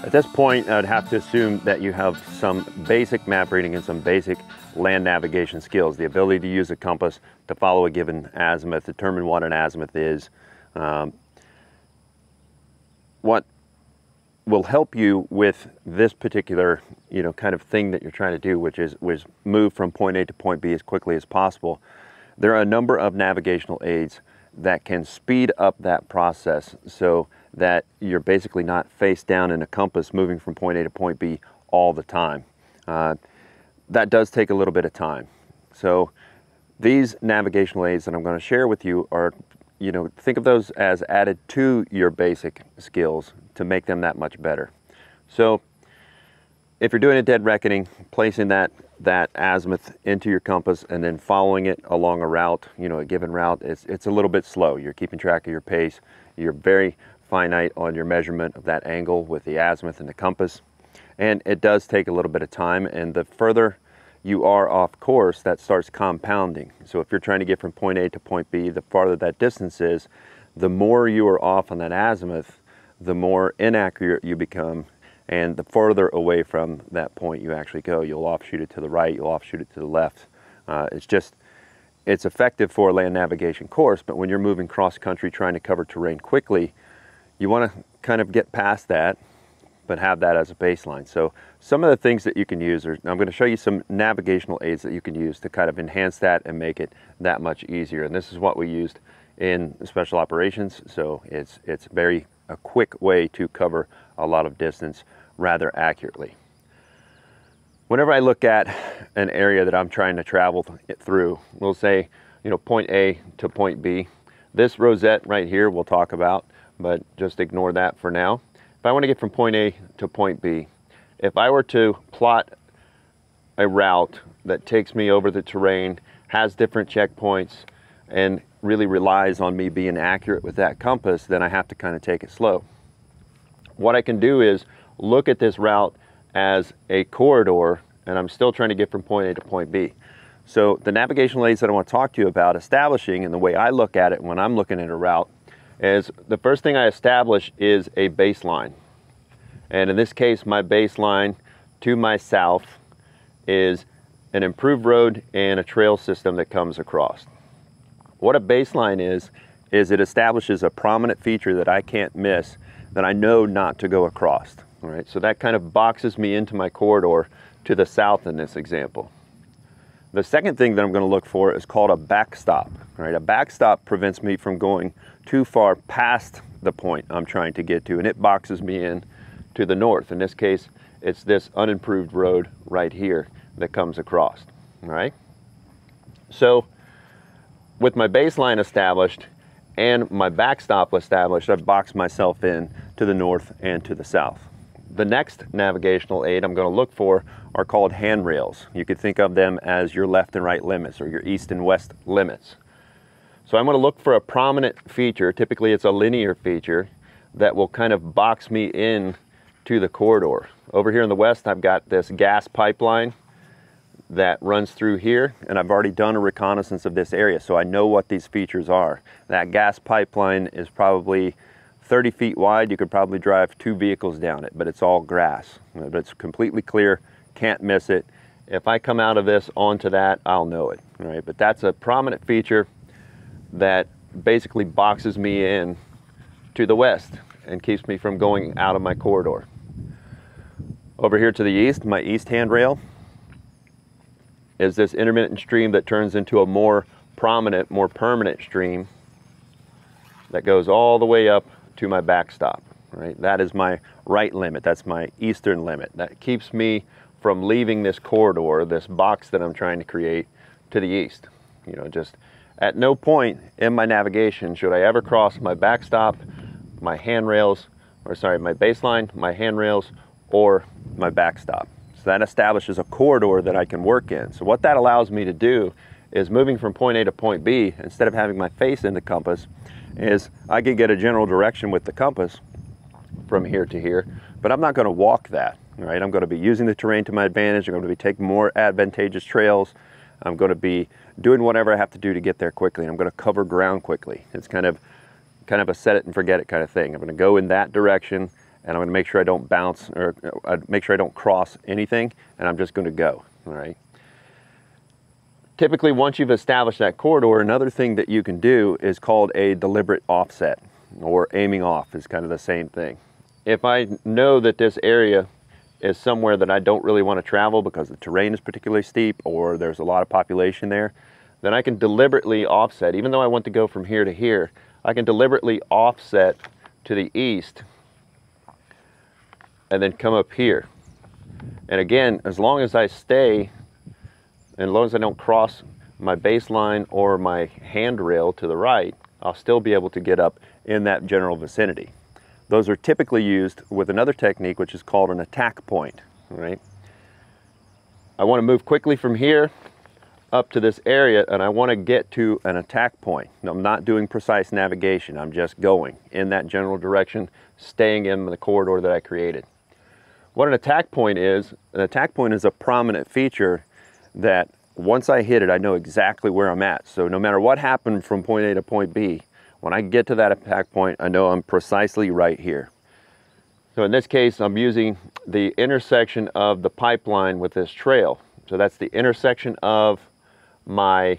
At this point, I'd have to assume that you have some basic map reading and some basic land navigation skills, the ability to use a compass to follow a given azimuth, determine what an azimuth is. What will help you with this particular, kind of thing that you're trying to do, which is move from point A to point B as quickly as possible. There are a number of navigational aids that can speed up that process so that you're basically not face down in a compass moving from point A to point B all the time. That does take a little bit of time. So these navigational aids that I'm going to share with you are, think of those as added to your basic skills to make them that much better. So if you're doing a dead reckoning, placing that azimuth into your compass and then following it along a route, a given route, it's a little bit slow. You're keeping track of your pace. You're very finite on your measurement of that angle with the azimuth and the compass. And it does take a little bit of time, and the further you are off course, that starts compounding. So if you're trying to get from point A to point B, the farther that distance is, the more you are off on that azimuth, the more inaccurate you become, and the further away from that point you actually go. You'll offshoot it to the right, you'll offshoot it to the left. It's effective for a land navigation course, but when you're moving cross country trying to cover terrain quickly, you want to kind of get past that, but have that as a baseline. So some of the things that you can use I'm going to show you some navigational aids that you can use to kind of enhance that and make it that much easier. And this is what we used in special operations. So it's a quick way to cover a lot of distance rather accurately. Whenever I look at an area that I'm trying to travel through, we'll say, point A to point B. This rosette right here we'll talk about, but just ignore that for now. If I want to get from point A to point B, if I were to plot a route that takes me over the terrain, has different checkpoints, and really relies on me being accurate with that compass, then I have to kind of take it slow. What I can do is look at this route as a corridor, and I'm still trying to get from point A to point B. So the navigational aids that I want to talk to you about establishing, and the way I look at it when I'm looking at a route, is the first thing I establish is a baseline. And in this case, my baseline to my south is an improved road and a trail system that comes across. What a baseline is it establishes a prominent feature that I can't miss, that I know not to go across. All right, so that kind of boxes me into my corridor to the south in this example. The second thing that I'm going to look for is called a backstop. Right? A backstop prevents me from going too far past the point I'm trying to get to, and it boxes me in to the north. In this case, it's this unimproved road right here that comes across. All right? So with my baseline established and my backstop established, I've boxed myself in to the north and to the south. The next navigational aid I'm going to look for are called handrails. You could think of them as your left and right limits or your east and west limits. So I'm going to look for a prominent feature, typically it's a linear feature, that will kind of box me in to the corridor. Over here in the west, I've got this gas pipeline that runs through here, and I've already done a reconnaissance of this area, so I know what these features are. That gas pipeline is probably 30 feet wide. You could probably drive 2 vehicles down it, but it's all grass. But it's completely clear, can't miss it. If I come out of this onto that, I'll know it. All right? But that's a prominent feature that basically boxes me in to the west and keeps me from going out of my corridor. Over here to the east, my east handrail is this intermittent stream that turns into a more prominent, more permanent stream that goes all the way up to my backstop. Right? That is my right limit. That's my eastern limit. That keeps me from leaving this corridor, this box that I'm trying to create, to the east. Just at no point in my navigation should I ever cross my backstop, my handrails, my baseline, my handrails, or my backstop. So that establishes a corridor that I can work in. So what that allows me to do is moving from point A to point B, instead of having my face in the compass, is I can get a general direction with the compass from here to here, but I'm not going to walk that. Right? I'm going to be using the terrain to my advantage. I'm going to be taking more advantageous trails. I'm going to be doing whatever I have to do to get there quickly. And I'm going to cover ground quickly. It's kind of a set it and forget it kind of thing. I'm going to go in that direction and I'm going to make sure I don't bounce or make sure I don't cross anything, and I'm just going to go. All right. Typically, once you've established that corridor, another thing that you can do is called a deliberate offset, or aiming off is kind of the same thing. If I know that this area is somewhere that I don't really want to travel because the terrain is particularly steep or there's a lot of population there, then I can deliberately offset. Even though I want to go from here to here, I can deliberately offset to the east and then come up here. And again, as long as I stay, and as long as I don't cross my baseline or my handrail to the right, I'll still be able to get up in that general vicinity. Those are typically used with another technique, which is called an attack point, right? I want to move quickly from here up to this area, and I want to get to an attack point. Now, I'm not doing precise navigation. I'm just going in that general direction, staying in the corridor that I created. What an attack point is a prominent feature that once I hit it, I know exactly where I'm at. So no matter what happened from point A to point B, when I get to that attack point, I know I'm precisely right here. So in this case, I'm using the intersection of the pipeline with this trail. So that's the intersection of my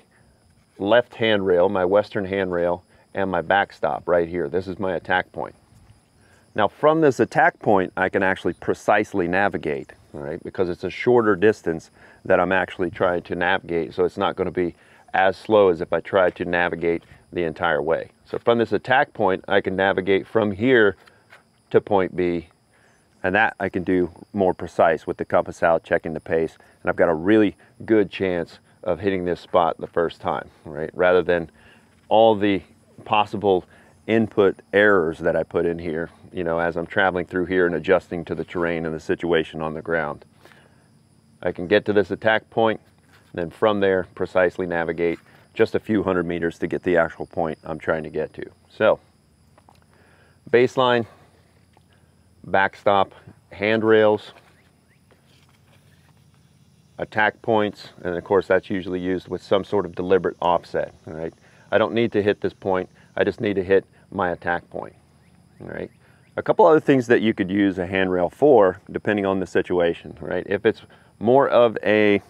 left handrail, my western handrail, and my backstop right here. This is my attack point. Now from this attack point, I can actually precisely navigate, all right, because it's a shorter distance that I'm actually trying to navigate, so it's not going to be as slow as if I tried to navigate the entire way. So from this attack point, I can navigate from here to point B, and that I can do more precise with the compass out, checking the pace, and I've got a really good chance of hitting this spot the first time, right? Rather than all the possible input errors that I put in here, you know, as I'm traveling through here and adjusting to the terrain and the situation on the ground. I can get to this attack point, then from there precisely navigate just a few hundred meters to get the actual point I'm trying to get to. So, baseline, backstop, handrails, attack points, and of course that's usually used with some sort of deliberate offset. All right, I don't need to hit this point, I just need to hit my attack point. All right, a couple other things that you could use a handrail for, depending on the situation. Right, if it's more of a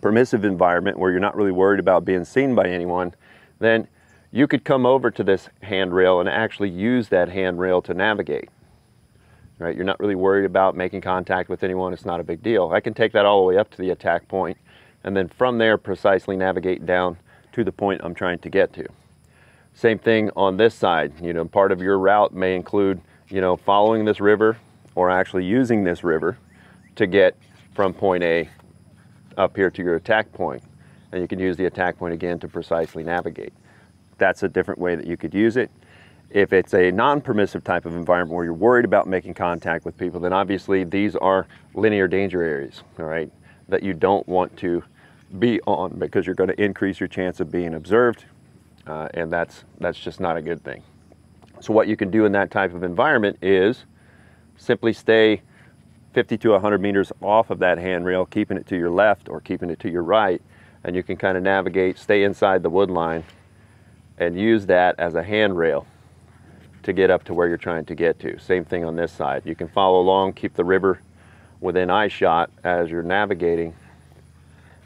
permissive environment where you're not really worried about being seen by anyone, then you could come over to this handrail and actually use that handrail to navigate. Right? You're not really worried about making contact with anyone. It's not a big deal. I can take that all the way up to the attack point, and then from there precisely navigate down to the point I'm trying to get to. Same thing on this side. You know, part of your route may include, you know, following this river or actually using this river to get from point A up here to your attack point. And you can use the attack point again to precisely navigate. That's a different way that you could use it. If it's a non-permissive type of environment where you're worried about making contact with people, then obviously these are linear danger areas, all right, that you don't want to be on because you're going to increase your chance of being observed, and that's just not a good thing. So what you can do in that type of environment is simply stay 50 to 100 meters off of that handrail, keeping it to your left or keeping it to your right, and you can kind of navigate, stay inside the wood line, and use that as a handrail to get up to where you're trying to get to. Same thing on this side. You can follow along, keep the river within eye shot as you're navigating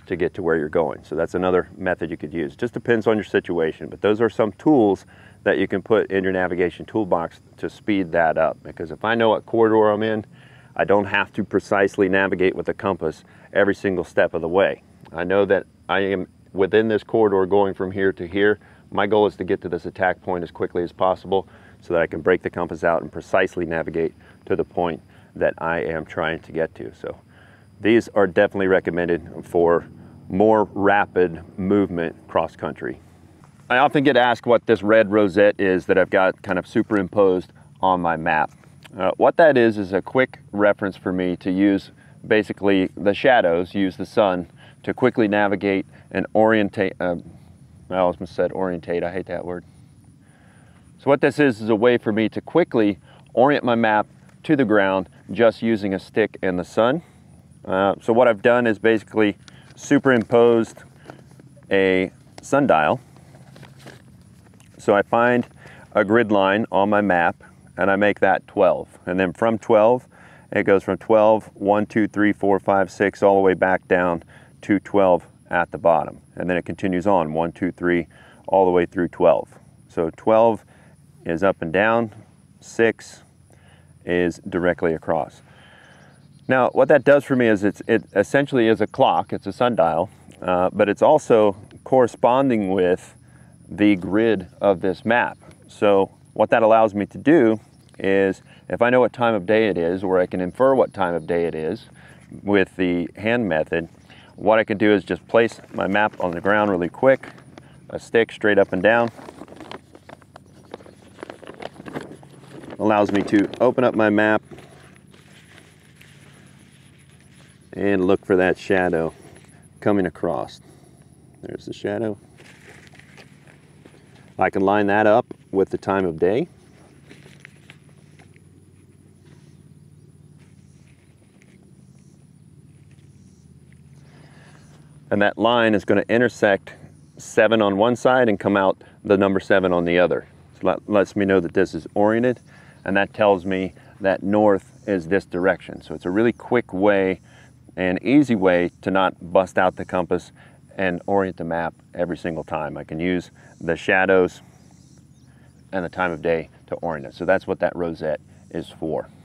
to get to where you're going. So that's another method you could use. Just depends on your situation, but those are some tools that you can put in your navigation toolbox to speed that up. Because if I know what corridor I'm in, I don't have to precisely navigate with a compass every single step of the way. I know that I am within this corridor going from here to here. My goal is to get to this attack point as quickly as possible so that I can break the compass out and precisely navigate to the point that I am trying to get to. So these are definitely recommended for more rapid movement cross country. I often get asked what this red rosette is that I've got kind of superimposed on my map. What that is a quick reference for me to use basically the shadows, use the sun to quickly navigate and orientate. I almost said orientate, I hate that word. So what this is a way for me to quickly orient my map to the ground just using a stick and the sun. So what I've done is basically superimposed a sundial. So I find a grid line on my map and I make that 12. And then from 12, it goes from 12, 1, 2, 3, 4, 5, 6, all the way back down to 12 at the bottom. And then it continues on, 1, 2, 3, all the way through 12. So 12 is up and down, 6 is directly across. Now, what that does for me is it essentially is a clock, it's a sundial, but it's also corresponding with the grid of this map. So what that allows me to do is, if I know what time of day it is, or I can infer what time of day it is with the hand method, what I can do is just place my map on the ground really quick, a stick straight up and down. Allows me to open up my map and look for that shadow coming across. There's the shadow. I can line that up with the time of day. And that line is going to intersect 7 on one side and come out the number 7 on the other. So that lets me know that this is oriented, and that tells me that north is this direction. So it's a really quick way and easy way to not bust out the compass and orient the map every single time. I can use the shadows and the time of day to orient it. So that's what that rosette is for.